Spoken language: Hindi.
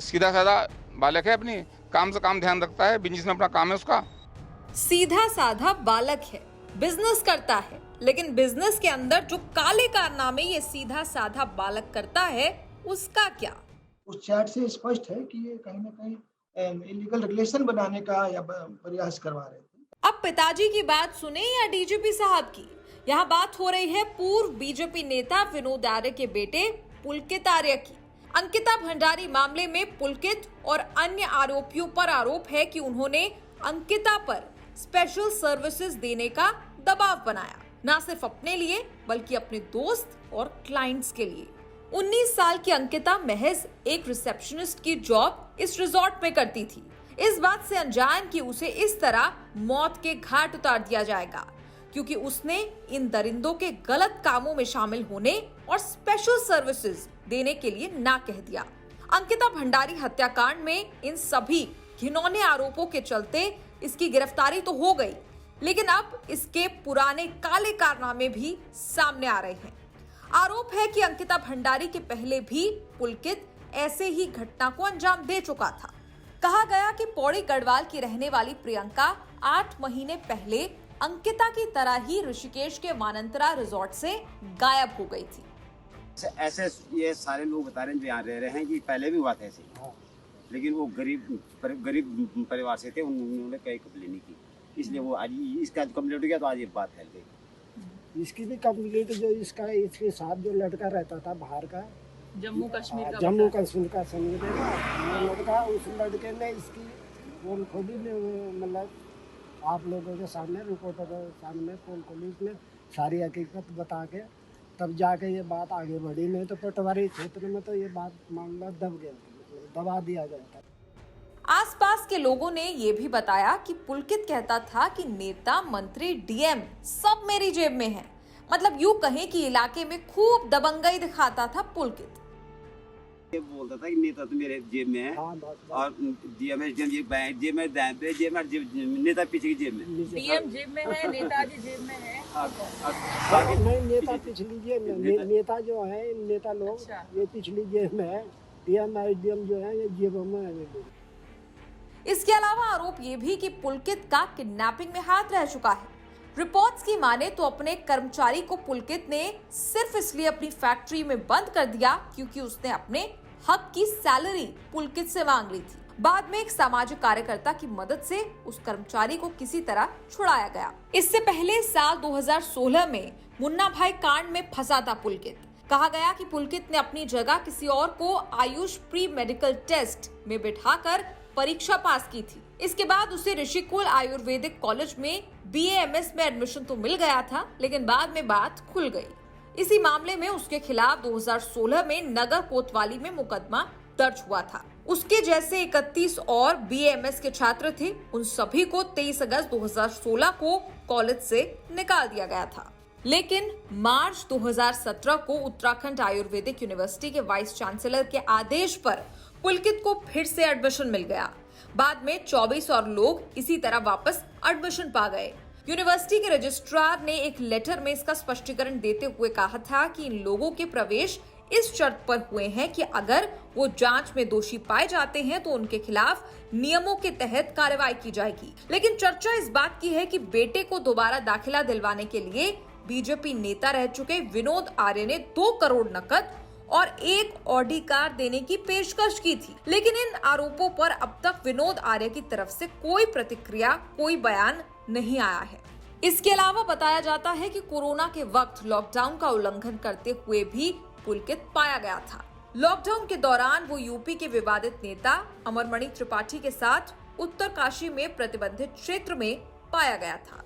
सीधा साधा बालक है, अपनी काम से काम ध्यान रखता है, बिजनेस में अपना काम है उसका। सीधा साधा बालक है, बिजनेस करता है, लेकिन बिजनेस के अंदर जो काले कारनामे ये सीधा साधा बालक करता है उसका क्या? उस चैट से स्पष्ट है कि ये कहीं ना कहीं इलीगल रिलेशन बनाने का या प्रयास करवा रहे थे। अब पिताजी की बात सुने या डीजीपी साहब की? यहाँ बात हो रही है पूर्व बीजेपी नेता विनोद आर्य के बेटे पुलकित आर्य की। अंकिता भंडारी मामले में पुलकित और अन्य आरोपियों पर आरोप है कि उन्होंने अंकिता पर स्पेशल सर्विसेज देने का दबाव बनाया, न सिर्फ अपने लिए बल्कि अपने दोस्त और क्लाइंट्स के लिए। 19 साल की अंकिता महज एक रिसेप्शनिस्ट की जॉब इस रिजॉर्ट में करती थी, इस बात से अनजान कि उसे इस तरह मौत के घाट उतार दिया जाएगा क्योंकि उसने इन दरिंदों के गलत कामों में शामिल होने और स्पेशल सर्विसेज देने के लिए ना कह दिया। अंकिता भंडारी हत्याकांड में इन सभी घिनौने आरोपों के चलते इसकी गिरफ्तारी तो हो गई, लेकिन अब इसके पुराने काले कारनामे भी सामने आ रहे हैं। आरोप है कि अंकिता भंडारी के पहले भी पुलकित ऐसे ही घटना को अंजाम दे चुका था। कहा गया कि पौड़ी गढ़वाल की रहने वाली प्रियंका 8 महीने पहले अंकिता की तरह ही ऋषिकेश के मानंतरा रिजॉर्ट से गायब हो गई थी। ऐसे ये सारे लोग बता रहे हैं जो यहाँ रह रहे हैं कि पहले भी हुआ था ऐसे, लेकिन वो गरीब परिवार से थे, उन्होंने कहीं कंप्लेन नहीं की, इसलिए वो आज इसका कंप्लेंट गया तो आज ये बात फैल गई। इसकी भी कंप्लेंट जो इसके साथ जो लड़का रहता था बाहर का, जम्मू कश्मीर का समीर है ना, वो लड़का, उस लड़के ने इसकी पोल खोली, मतलब आप लोगों के सामने, रिपोर्टर के सामने पोल खोली, उसने सारी हकीकत बता के तब जाके ये बात आगे बढ़ी। नहीं तो पटवारी क्षेत्र में तो ये बात मामला दबा दिया गया था। आसपास के लोगों ने ये भी बताया कि पुलकित कहता था कि नेता, मंत्री, डीएम सब मेरी जेब में है। मतलब यूं कहें कि इलाके में खूब दबंगई दिखाता था पुलकित। ये बोलता था कि नेता तो मेरे जेब में है, और डीएम जेब में, नेता पीछे की जेब में, डीएम जेब में है, नेताजी जेब में है। नहीं, नेता पिछली जेब में, नेता जो है, नेता लोग ये पिछली जेब में है, डीएम जो है ये जेबों में है। इसके अलावा आरोप ये भी कि पुलकित का किडनैपिंग में हाथ रह चुका है। रिपोर्ट्स की माने तो अपने कर्मचारी को पुलकित ने सिर्फ इसलिए अपनी फैक्ट्री में बंद कर दिया क्योंकि उसने अपने हक की सैलरी पुलकित से मांग ली थी। बाद में एक सामाजिक कार्यकर्ता की मदद से उस कर्मचारी को किसी तरह छुड़ाया गया। इससे पहले साल 2016 में मुन्ना भाई कांड में फंसा था पुलकित। कहा गया कि पुलकित ने अपनी जगह किसी और को आयुष प्री मेडिकल टेस्ट में बिठाकर परीक्षा पास की थी। इसके बाद उसे ऋषिकुल आयुर्वेदिक कॉलेज में BAMS में एडमिशन तो मिल गया था, लेकिन बाद में बात खुल गई। इसी मामले में उसके खिलाफ 2016 में नगर कोतवाली में मुकदमा दर्ज हुआ था। उसके जैसे 31 और BAMS के छात्र थे, उन सभी को 23 अगस्त 2016 को कॉलेज से निकाल दिया गया था। लेकिन मार्च 2017 को उत्तराखंड आयुर्वेदिक यूनिवर्सिटी के वाइस चांसलर के आदेश पर पुलकित को फिर से एडमिशन मिल गया। बाद में 24 और लोग इसी तरह वापस एडमिशन पा गए। यूनिवर्सिटी के रजिस्ट्रार ने एक लेटर में इसका स्पष्टीकरण देते हुए कहा था कि इन लोगों के प्रवेश इस शर्त पर हुए हैं कि अगर वो जांच में दोषी पाए जाते हैं तो उनके खिलाफ नियमों के तहत कार्रवाई की जाएगी। लेकिन चर्चा इस बात की है कि बेटे को दोबारा दाखिला दिलवाने के लिए बीजेपी नेता रह चुके विनोद आर्य ने 2 करोड़ नकद और 1 ऑडी कार देने की पेशकश की थी। लेकिन इन आरोपों पर अब तक विनोद आर्य की तरफ से कोई प्रतिक्रिया, कोई बयान नहीं आया है। इसके अलावा बताया जाता है कि कोरोना के वक्त लॉकडाउन का उल्लंघन करते हुए भी पुलकित पाया गया था। लॉकडाउन के दौरान वो यूपी के विवादित नेता अमरमणि त्रिपाठी के साथ उत्तरकाशी में प्रतिबंधित क्षेत्र में पाया गया था।